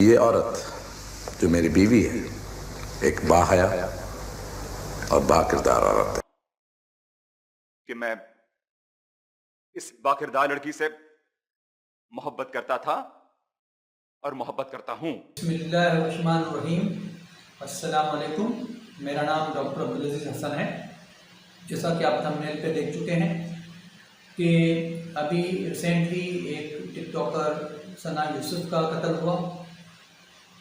یہ عورت جو میری بیوی ہے ایک باحیا اور با کردار عورت ہے کہ میں اس با کردار لڑکی سے محبت کرتا تھا اور محبت کرتا ہوں۔ بسم اللہ الرحمن الرحیم۔ السلام علیکم، میرا نام ڈاکٹر عبدالعزیز حسن ہے۔ جیسا کہ آپ تھمبنیل پہ دیکھ چکے ہیں کہ ابھی ریسنٹلی ایک ٹک ٹاکر ثنا یوسف کا قتل ہوا۔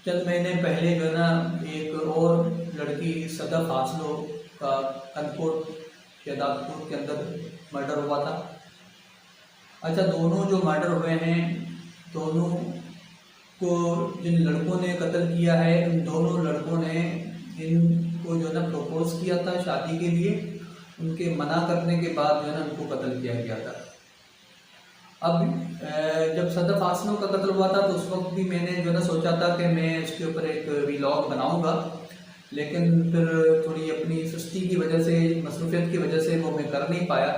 چند مہینے پہلے جو ہے نا ایک اور لڑکی صدف حاصلو کا کنکوٹ شہدادپور کے اندر مرڈر ہوا تھا۔ اچھا، دونوں جو مرڈر ہوئے ہیں، دونوں کو جن لڑکوں نے قتل کیا ہے، ان دونوں لڑکوں نے ان کو جو ہے نا پروپوز کیا تھا شادی کے لیے۔ ان کے منع کرنے کے بعد جو ہے نا ان کو قتل کیا گیا تھا۔ اب جب صدف حاصلوں کا قتل ہوا تھا تو اس وقت بھی میں نے جو ہے نا سوچا تھا کہ میں اس کے اوپر ایک ویلاگ بناؤں گا، لیکن پھر تھوڑی اپنی سستی کی وجہ سے، مصروفیت کی وجہ سے وہ میں کر نہیں پایا۔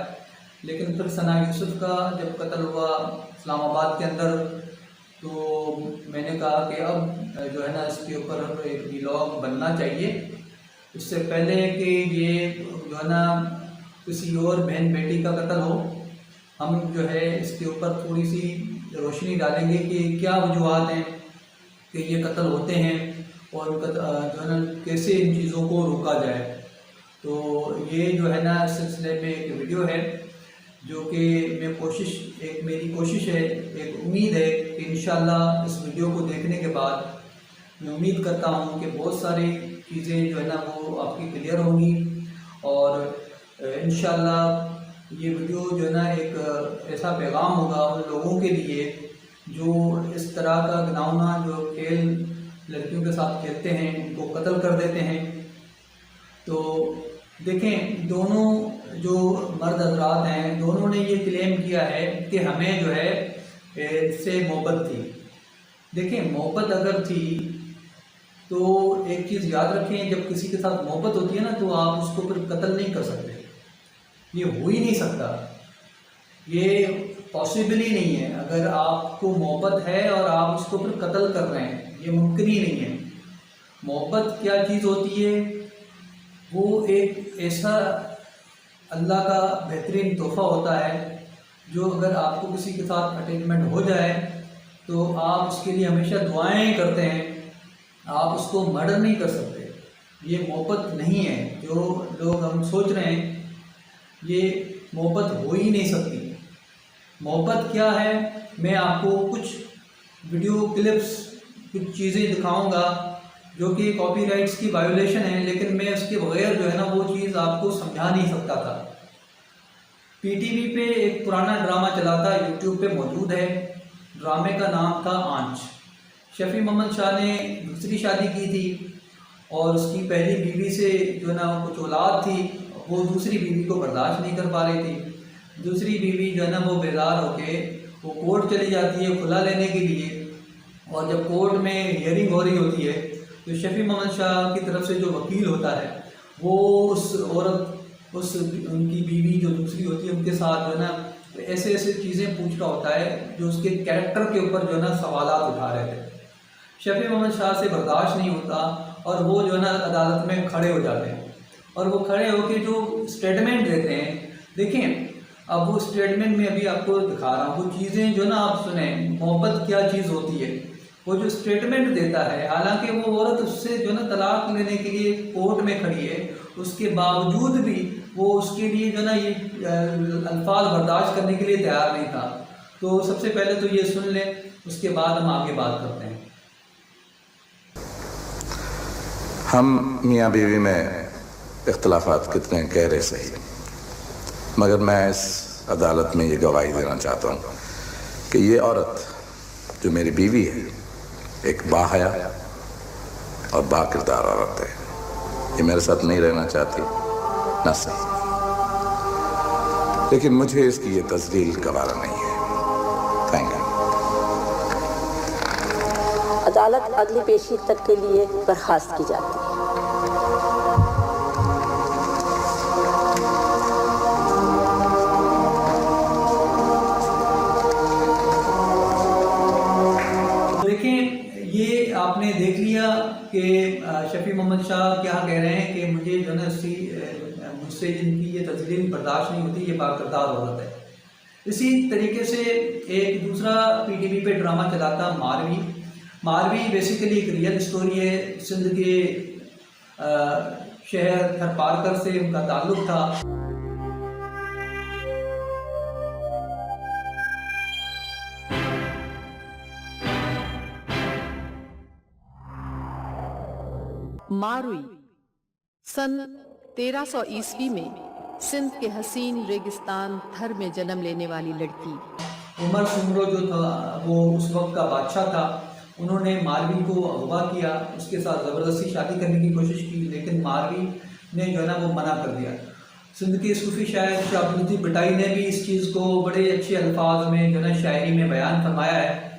لیکن پھر ثنا یوسف کا جب قتل ہوا اسلام آباد کے اندر، تو میں نے کہا کہ اب جو ہے نا اس کے اوپر ایک ویلاگ بننا چاہیے، اس سے پہلے کہ یہ جو ہے نا کسی اور بہن بیٹی کا قتل ہو۔ ہم جو ہے اس کے اوپر تھوڑی سی روشنی ڈالیں گے کہ کیا وجوہات ہیں کہ یہ قتل ہوتے ہیں اور جو ہے نا کیسے ان چیزوں کو روکا جائے۔ تو یہ جو ہے نا اس سلسلے میں ایک ویڈیو ہے جو کہ میری کوشش ہے، ایک امید ہے کہ انشاءاللہ اس ویڈیو کو دیکھنے کے بعد میں امید کرتا ہوں کہ بہت ساری چیزیں جو ہے نا وہ آپ کی کلیئر ہوں گی، اور انشاءاللہ یہ ویڈیو جو ہے نا ایک ایسا پیغام ہوگا ان لوگوں کے لیے جو اس طرح کا گناؤنا جو کھیل لڑکیوں کے ساتھ کھیلتے ہیں، ان کو قتل کر دیتے ہیں۔ تو دیکھیں، دونوں جو مرد حضرات ہیں، دونوں نے یہ کلیم کیا ہے کہ ہمیں جو ہے اس سے محبت تھی۔ دیکھیں، محبت اگر تھی تو ایک چیز یاد رکھیں، جب کسی کے ساتھ محبت ہوتی ہے نا تو آپ اس کو پھر قتل نہیں کر سکتے۔ یہ ہو ہی نہیں سکتا، یہ پاسبل ہی نہیں ہے۔ اگر آپ کو محبت ہے اور آپ اس کو پھر قتل کر رہے ہیں، یہ ممکن ہی نہیں ہے۔ محبت کیا چیز ہوتی ہے؟ وہ ایک ایسا اللہ کا بہترین تحفہ ہوتا ہے جو اگر آپ کو کسی کے ساتھ اٹیچمنٹ ہو جائے تو آپ اس کے لیے ہمیشہ دعائیں کرتے ہیں، آپ اس کو مرڈر نہیں کر سکتے۔ یہ محبت نہیں ہے جو لوگ ہم سوچ رہے ہیں، یہ محبت ہو ہی نہیں سکتی۔ محبت کیا ہے؟ میں آپ کو کچھ ویڈیو کلپس، کچھ چیزیں دکھاؤں گا جو کہ کاپی رائٹس کی وائیولیشن ہے، لیکن میں اس کے بغیر جو ہے نا وہ چیز آپ کو سمجھا نہیں سکتا تھا۔ پی ٹی وی پہ ایک پرانا ڈرامہ چلا تھا، یوٹیوب پہ موجود ہے۔ ڈرامے کا نام تھا آنچ۔ شفیع محمد شاہ نے دوسری شادی کی تھی اور اس کی پہلی بیوی سے جو ہے نا کچھ اولاد تھی، وہ دوسری بیوی کو برداشت نہیں کر پا رہی تھی۔ دوسری بیوی جو ہے نا وہ بیزار ہو کے وہ کورٹ چلی جاتی ہے کھلا لینے کے لیے، اور جب کورٹ میں ہیئرنگ ہو رہی ہوتی ہے تو شفیع محمد شاہ کی طرف سے جو وکیل ہوتا ہے وہ اس عورت، ان کی بیوی جو دوسری ہوتی ہے، ان کے ساتھ جو ہے نا ایسے چیزیں پوچھ رہا ہوتا ہے جو اس کے کیریکٹر کے اوپر جو ہے نا سوالات اٹھا رہے تھے۔ شفیع محمد شاہ سے برداشت نہیں ہوتا اور وہ جو ہے نا عدالت میں کھڑے ہو جاتے ہیں، اور وہ کھڑے ہو کے جو اسٹیٹمنٹ دیتے ہیں، دیکھیں اب وہ اسٹیٹمنٹ میں ابھی آپ کو دکھا رہا ہوں وہ چیزیں جو نا آپ سنیں، محبت کیا چیز ہوتی ہے۔ وہ جو اسٹیٹمنٹ دیتا ہے، حالانکہ وہ عورت اس سے جو ہے نا طلاق لینے کے لیے کورٹ میں کھڑی ہے، اس کے باوجود بھی وہ اس کے لیے جو ہے نا یہ الفاظ برداشت کرنے کے لیے تیار نہیں تھا۔ تو سب سے پہلے تو یہ سن لیں، اس کے بعد ہم آگے بات کرتے ہیں۔ ہم میاں بیوی میں اختلافات کتنے گہرے صحیح، مگر میں اس عدالت میں یہ گواہی دینا چاہتا ہوں کہ یہ عورت جو میری بیوی ہے ایک باحیا اور با کردار عورت ہے۔ یہ میرے ساتھ نہیں رہنا چاہتی، نہ صحیح، لیکن مجھے اس کی یہ تذلیل گوارا نہیں ہے۔ Thank you. عدالت اگلی پیشی تک کے لیے برخاست کی جاتی ہے۔ دیکھیں، یہ آپ نے دیکھ لیا کہ شفیع محمد شاہ کیا کہہ رہے ہیں کہ مجھے جو ہے نا مجھ سے جن کی یہ تذلیل برداشت نہیں ہوتی، یہ باکردار عورت ہے۔ اسی طریقے سے ایک دوسرا پی ٹی وی پہ ڈرامہ چلاتا ماروی بیسیکلی ایک ریئل سٹوری ہے۔ سندھ کے شہر تھرپارکر سے ان کا تعلق تھا۔ ماروی سن 1300 عیسوی میں سندھ کے حسین ریگستان تھر میں جنم لینے والی لڑکی۔ عمر سمرو جو تھا وہ اس وقت کا بادشاہ تھا، انہوں نے ماروی کو اغوا کیا، اس کے ساتھ زبردستی شادی کرنے کی کوشش کی، لیکن ماروی نے جو ہے نا وہ منع کر دیا۔ سندھ کے صوفی شاعر شاہ عبداللطیف بٹائی نے بھی اس چیز کو بڑے اچھے الفاظ میں جو ہے نا شاعری میں بیان فرمایا ہے۔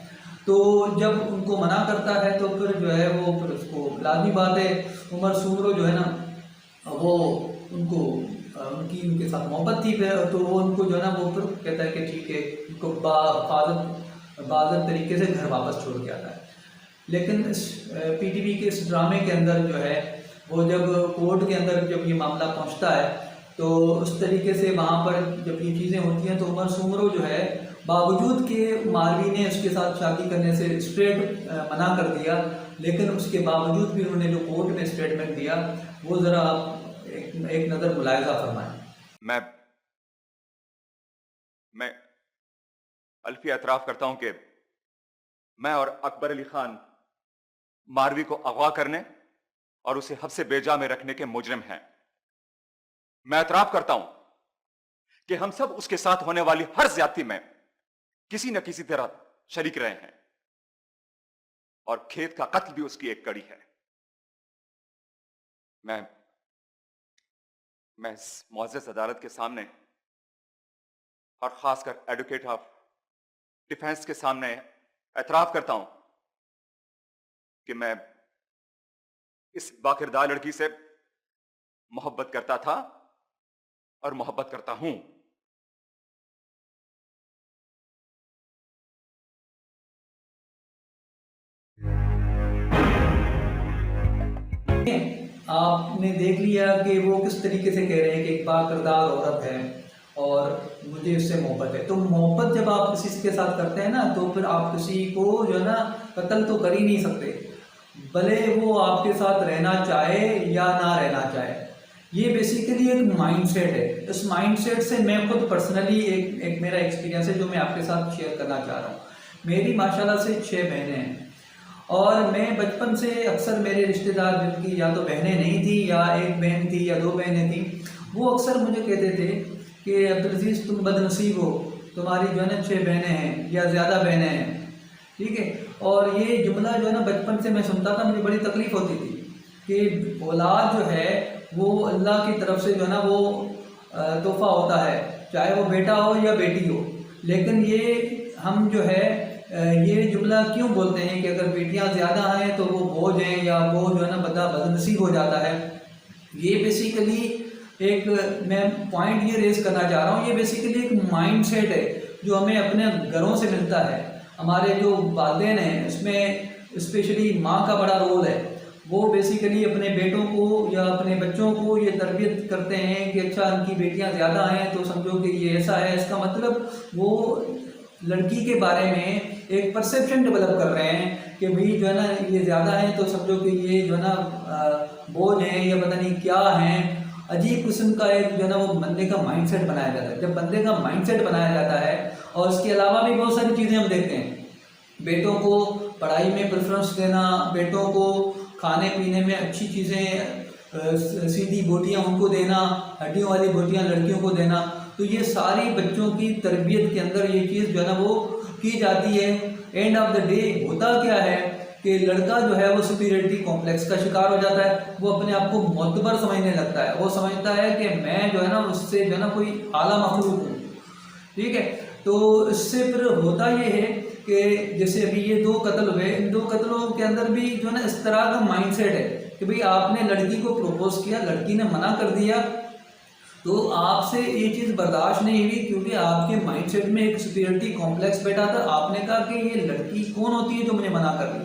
تو جب ان کو منع کرتا ہے تو پھر جو ہے وہ پھر اس کو لازمی بات ہے، عمر سمرو جو ہے نا وہ ان کے ساتھ محبت تھی، تو وہ ان کو جو ہے نا وہ پھر کہتا ہے کہ ٹھیک ہے، ان کو بہادر طریقے سے گھر واپس چھوڑ کے آتا ہے۔ لیکن اس پی ٹی وی کے اس ڈرامے کے اندر جو ہے وہ جب کورٹ کے اندر جب یہ معاملہ پہنچتا ہے تو اس طریقے سے وہاں پر جب یہ چیزیں ہوتی ہیں تو عمر سمرو جو ہے باوجود کہ ماروی نے اس کے ساتھ شادی کرنے سے اسٹریٹ منع کر دیا، لیکن اس کے باوجود بھی انہوں نے جو کورٹ میں اسٹیٹمنٹ دیا وہ ذرا ایک نظر ملاحظہ فرمائیں۔ میں الفی اعتراف کرتا ہوں کہ میں اور اکبر علی خان ماروی کو اغوا کرنے اور اسے حبس بیجا میں رکھنے کے مجرم ہیں۔ میں اعتراف کرتا ہوں کہ ہم سب اس کے ساتھ ہونے والی ہر زیادتی میں کسی نہ کسی طرح شریک رہے ہیں، اور کھیت کا قتل بھی اس کی ایک کڑی ہے۔ میں اس معزز عدالت کے سامنے اور خاص کر ایڈوکیٹ آف ڈیفینس کے سامنے اعتراف کرتا ہوں کہ میں اس باکردار لڑکی سے محبت کرتا تھا اور محبت کرتا ہوں۔ آپ نے دیکھ لیا کہ وہ کس طریقے سے کہہ رہے ہیں کہ ایک باکردار عورت ہے اور مجھے اس سے محبت ہے۔ تو محبت جب آپ کسی کے ساتھ کرتے ہیں نا تو پھر آپ کسی کو جو ہے نا قتل تو کر ہی نہیں سکتے، بھلے وہ آپ کے ساتھ رہنا چاہے یا نہ رہنا چاہے۔ یہ بیسیکلی ایک مائنڈ سیٹ ہے۔ اس مائنڈ سیٹ سے میں خود پرسنلی ایک میرا ایکسپیرینس ہے جو میں آپ کے ساتھ شیئر کرنا چاہ رہا ہوں۔ میری ماشاءاللہ سے 6 بہنیں ہیں، اور میں بچپن سے اکثر میرے رشتہ دار جن کی یا تو بہنیں نہیں تھیں یا ایک بہن تھی یا 2 بہنیں تھیں، وہ اکثر مجھے کہتے تھے کہ عبدالعزیز تم بد نصیب ہو، تمہاری جو ہے نا 6 بہنیں ہیں یا زیادہ بہنیں ہیں، ٹھیک ہے۔ اور یہ جملہ جو ہے نا بچپن سے میں سنتا تھا، مجھے بڑی تکلیف ہوتی تھی کہ اولاد جو ہے وہ اللہ کی طرف سے جو ہے نا وہ تحفہ ہوتا ہے، چاہے وہ بیٹا ہو یا بیٹی ہو۔ لیکن یہ ہم جو ہے یہ جملہ کیوں بولتے ہیں کہ اگر بیٹیاں زیادہ ہیں تو وہ بوجھ ہیں یا وہ جو ہے نا بد نصیب ہو جاتا ہے۔ یہ بیسیکلی ایک میں پوائنٹ یہ ریز کرنا چاہ رہا ہوں، یہ بیسیکلی ایک مائنڈ سیٹ ہے جو ہمیں اپنے گھروں سے ملتا ہے۔ ہمارے جو والدین ہیں اس میں اسپیشلی ماں کا بڑا رول ہے، وہ بیسیکلی اپنے بیٹوں کو یا اپنے بچوں کو یہ تربیت کرتے ہیں کہ اچھا ان کی بیٹیاں زیادہ ہیں تو سمجھو کہ یہ ایسا ہے، اس کا مطلب وہ لڑکی کے بارے میں ایک پرسیپشن ڈیولپ کر رہے ہیں کہ بھئی جو ہے نا یہ زیادہ ہیں تو سمجھو کہ یہ جو ہے نا بوجھ ہیں یا پتہ نہیں کیا ہیں۔ عجیب قسم کا ایک جو ہے نا وہ بندے کا مائنڈ سیٹ بنایا جاتا ہے۔ جب بندے کا مائنڈ سیٹ بنایا جاتا ہے، اور اس کے علاوہ بھی بہت ساری چیزیں ہم دیکھتے ہیں، بیٹوں کو پڑھائی میں پریفرنس دینا، بیٹوں کو کھانے پینے میں اچھی چیزیں، سیدھی بوٹیاں ان کو دینا، ہڈیوں والی بوٹیاں لڑکیوں کو دینا، تو یہ ساری بچوں کی تربیت کے اندر یہ چیز جو ہے نا وہ کی جاتی ہے۔ اینڈ آف دا ڈے ہوتا کیا ہے کہ لڑکا جو ہے وہ سپیریٹی کمپلیکس کا شکار ہو جاتا ہے، وہ اپنے آپ کو معتبر سمجھنے لگتا ہے، وہ سمجھتا ہے کہ میں جو ہے نا اس سے جو ہے نا کوئی اعلیٰ مخلوق ہوں، ٹھیک ہے۔ تو اس سے پھر ہوتا یہ ہے کہ جیسے ابھی یہ 2 قتل ہوئے، ان 2 قتلوں کے اندر بھی جو ہے نا اس طرح کا مائنڈ سیٹ ہے کہ بھئی آپ نے لڑکی کو پروپوز کیا، لڑکی نے منع کر دیا، تو آپ سے یہ چیز برداشت نہیں ہوئی کیونکہ آپ کے مائنڈ سیٹ میں ایک سپیریٹی کمپلیکس بیٹھا تھا۔ آپ نے کہا کہ یہ لڑکی کون ہوتی ہے جو مجھے منع کر رہی،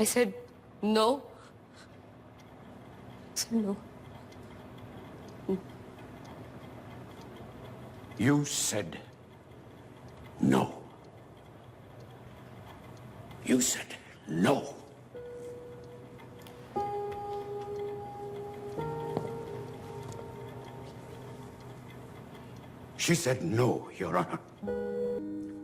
I said no. No. You said no. You said no. She said no, Your Honor.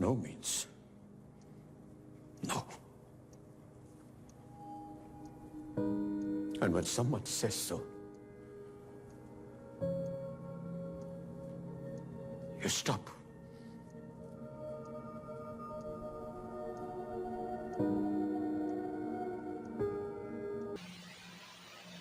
No means no. And when someone says so, you stop.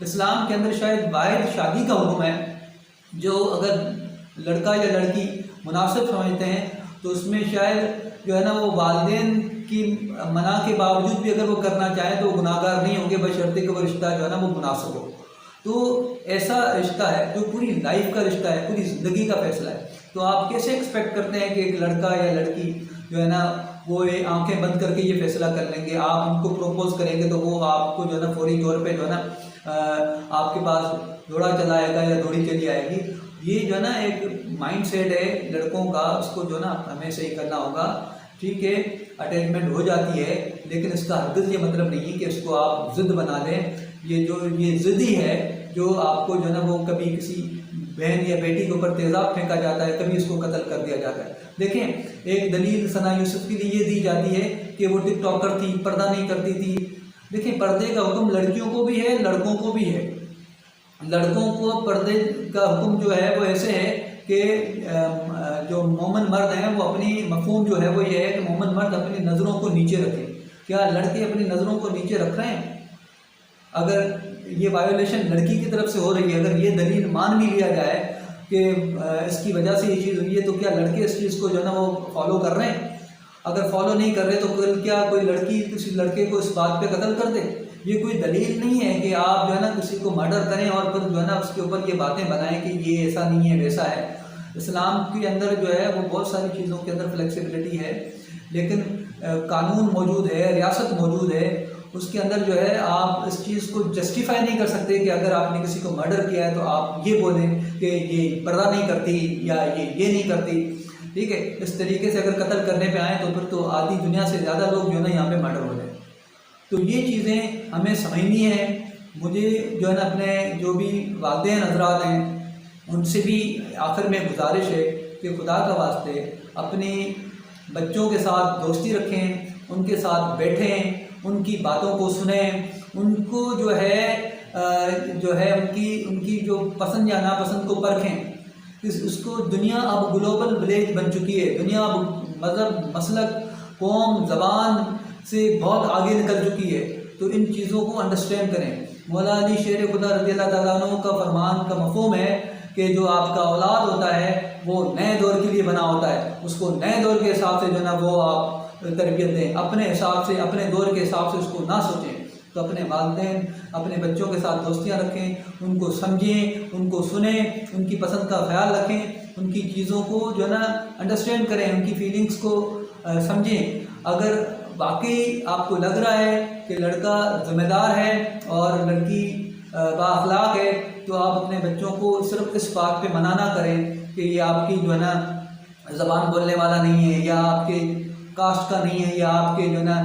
اسلام کے اندر شاید واحد شادی کا حکم ہے جو اگر لڑکا یا لڑکی مناسب سمجھتے ہیں تو اس میں شاید جو ہے نا وہ والدین کی منع کے باوجود بھی اگر وہ کرنا چاہیں تو وہ گناہ گار نہیں ہوں گے، بشرطے کہ وہ رشتہ جو ہے نا وہ مناسب ہو۔ تو ایسا رشتہ ہے جو پوری لائف کا رشتہ ہے، پوری زندگی کا فیصلہ ہے۔ تو آپ کیسے ایکسپیکٹ کرتے ہیں کہ ایک لڑکا یا لڑکی جو ہے نا وہ آنکھیں بند کر کے یہ فیصلہ کر لیں گے؟ آپ ان کو پروپوز کریں گے تو وہ آپ کو جو ہے نا فوری طور پہ جو ہے نا آپ کے پاس گھوڑا چلائے گا یا گھوڑی چلی آئے گی؟ یہ جو ہے نا ایک مائنڈ سیٹ ہے لڑکوں کا، اس کو جو ہے نا ہمیں صحیح کرنا ہوگا۔ ٹھیک ہے، اٹیچمنٹ ہو جاتی ہے، لیکن اس کا ہرگز یہ مطلب نہیں کہ اس کو آپ ضد بنا لیں۔ یہ ضدی ہے جو آپ کو جو ہے نا وہ کبھی کسی بہن یا بیٹی کے اوپر تیزاب پھینکا جاتا ہے، کبھی اس کو قتل کر دیا جاتا ہے۔ دیکھیں، ایک دلیل ثنا یوسف کے لیے یہ دی جاتی ہے کہ وہ ٹک ٹاکر تھی، پردہ نہیں کرتی تھی۔ دیکھیں، پردے کا حکم لڑکیوں کو بھی ہے، لڑکوں کو بھی ہے۔ لڑکوں کو پردے کا حکم جو ہے وہ ایسے ہے کہ جو مومن مرد ہیں وہ اپنی مفہوم جو ہے وہ یہ ہے کہ مومن مرد اپنی نظروں کو نیچے رکھیں۔ کیا لڑکے اپنی نظروں کو نیچے رکھ رہے ہیں؟ اگر یہ وائیولیشن لڑکی کی طرف سے ہو رہی ہے، اگر یہ دلیل مان بھی لیا جائے کہ اس کی وجہ سے یہ چیز ہوئی ہے، تو کیا لڑکے اس چیز کو جو ہے نا وہ فالو کر رہے ہیں؟ اگر فالو نہیں کر رہے تو کیا کوئی لڑکی کسی لڑکے کو اس بات پہ قتل کر دے؟ یہ کوئی دلیل نہیں ہے کہ آپ جو ہے نا کسی کو مرڈر کریں اور پھر جو ہے نا اس کے اوپر یہ باتیں بنائیں کہ یہ ایسا نہیں ہے ویسا ہے۔ اسلام کے اندر جو ہے وہ بہت ساری چیزوں کے اندر فلیکسیبلٹی ہے، لیکن قانون موجود ہے، ریاست موجود ہے، اس کے اندر جو ہے آپ اس چیز کو جسٹیفائی نہیں کر سکتے کہ اگر آپ نے کسی کو مرڈر کیا ہے تو آپ یہ بولیں کہ یہ پردہ نہیں کرتی یا یہ نہیں کرتی۔ ٹھیک ہے، اس طریقے سے اگر قتل کرنے پہ آئیں تو پھر تو آدھی دنیا سے زیادہ لوگ جو ہے نا یہاں پہ مرڈر ہو جائیں۔ تو یہ چیزیں ہمیں سمجھنی ہیں۔ مجھے جو ہے نا اپنے جو بھی والدین حضرات ہیں ان سے بھی آخر میں گزارش ہے کہ خدا کا واسطے اپنی بچوں کے ساتھ دوستی رکھیں، ان کے ساتھ بیٹھیں، ان کی باتوں کو سنیں، ان کو جو ہے ان کی جو پسند یا ناپسند کو پرکھیں۔ اس کو دنیا اب گلوبل ولیج بن چکی ہے، دنیا اب مذہب، مسلک، قوم، زبان سے بہت آگے نکل چکی ہے، تو ان چیزوں کو انڈرسٹینڈ کریں۔ مولا علی شیر خدا رضی اللہ تعالیٰ عنہ کا فرمان کا مفہوم ہے کہ جو آپ کا اولاد ہوتا ہے وہ نئے دور کے لیے بنا ہوتا ہے، اس کو نئے دور کے حساب سے جو ہے نا وہ آپ تربیت دیں، اپنے حساب سے، اپنے دور کے حساب سے اس کو نہ سوچیں۔ تو اپنے والدین، اپنے بچوں کے ساتھ دوستیاں رکھیں، ان کو سمجھیں، ان کو سنیں، ان کی پسند کا خیال رکھیں، ان کی چیزوں کو جو ہے نا انڈرسٹینڈ کریں، ان کی فیلنگز کو سمجھیں۔ اگر واقعی آپ کو لگ رہا ہے کہ لڑکا ذمہ دار ہے اور لڑکی بااخلاق ہے، تو آپ اپنے بچوں کو صرف اس بات پہ منع نہ کریں کہ یہ آپ کی جو ہے نا زبان بولنے والا نہیں ہے، یا آپ کے کاسٹ کا نہیں ہے، یا آپ کے جو ہے نا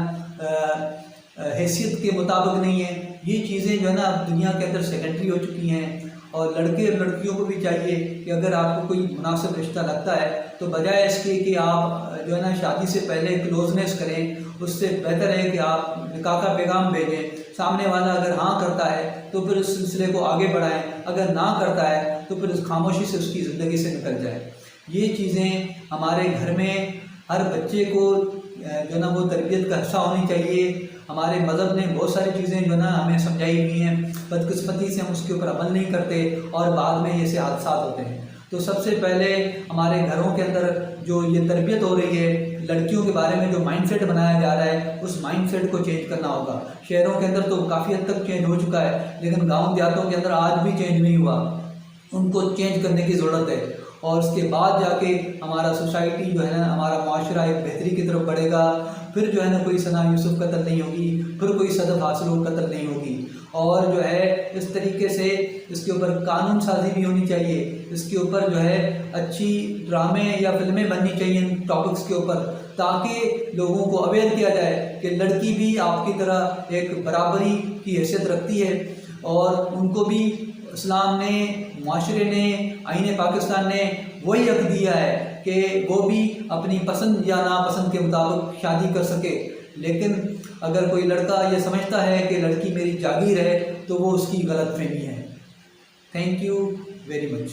حیثیت کے مطابق نہیں ہے۔ یہ چیزیں جو ہے نا اب دنیا کے اندر سیکنڈری ہو چکی ہیں، اور لڑکے اور لڑکیوں کو بھی چاہیے کہ اگر آپ کو کوئی مناسب رشتہ لگتا ہے تو بجائے اس کے کہ آپ جو ہے نا شادی سے پہلے کلوزنس کریں، اس سے بہتر ہے کہ آپ نکاح کا پیغام بھیجیں۔ سامنے والا اگر ہاں کرتا ہے تو پھر اس سلسلے کو آگے بڑھائیں، اگر نہ کرتا ہے تو پھر اس خاموشی سے اس کی زندگی سے نکل جائے۔ یہ چیزیں ہمارے گھر میں ہر بچے کو جو ہے نا وہ تربیت کا حصہ ہونی چاہیے۔ ہمارے مذہب نے بہت ساری چیزیں جو ہے نا ہمیں سمجھائی ہوئی ہیں، بدقسمتی سے ہم اس کے اوپر عمل نہیں کرتے اور بعد میں ایسے حادثات ہوتے ہیں۔ تو سب سے پہلے ہمارے گھروں کے اندر جو یہ تربیت ہو رہی ہے لڑکیوں کے بارے میں، جو مائنڈ سیٹ بنایا جا رہا ہے، اس مائنڈ سیٹ کو چینج کرنا ہوگا۔ شہروں کے اندر تو کافی حد تک چینج ہو چکا ہے، لیکن گاؤں دیہاتوں کے اندر آج بھی چینج نہیں ہوا۔ ان کو چینج کرنے کی ضرورت ہے، اور اس کے بعد جا کے ہمارا سوسائٹی جو ہے نا، ہمارا معاشرہ ایک بہتری کی طرف بڑھے گا۔ پھر جو ہے نا کوئی ثنا یوسف قتل نہیں ہوگی، پھر کوئی صدف حاصل قتل نہیں ہوگی، اور جو ہے اس طریقے سے اس کے اوپر قانون سازی بھی ہونی چاہیے، اس کے اوپر جو ہے اچھی ڈرامے یا فلمیں بننی چاہیے ان ٹاپکس کے اوپر، تاکہ لوگوں کو اویئر کیا جائے کہ لڑکی بھی آپ کی طرح ایک برابری کی حیثیت رکھتی ہے، اور ان کو بھی اسلام نے، معاشرے نے، آئین پاکستان نے وہی حق دیا ہے کہ وہ بھی اپنی پسند یا ناپسند کے مطابق شادی کر سکے۔ لیکن اگر کوئی لڑکا یہ سمجھتا ہے کہ لڑکی میری جاگیر ہے تو وہ اس کی غلط فہمی ہے۔ Thank you very much.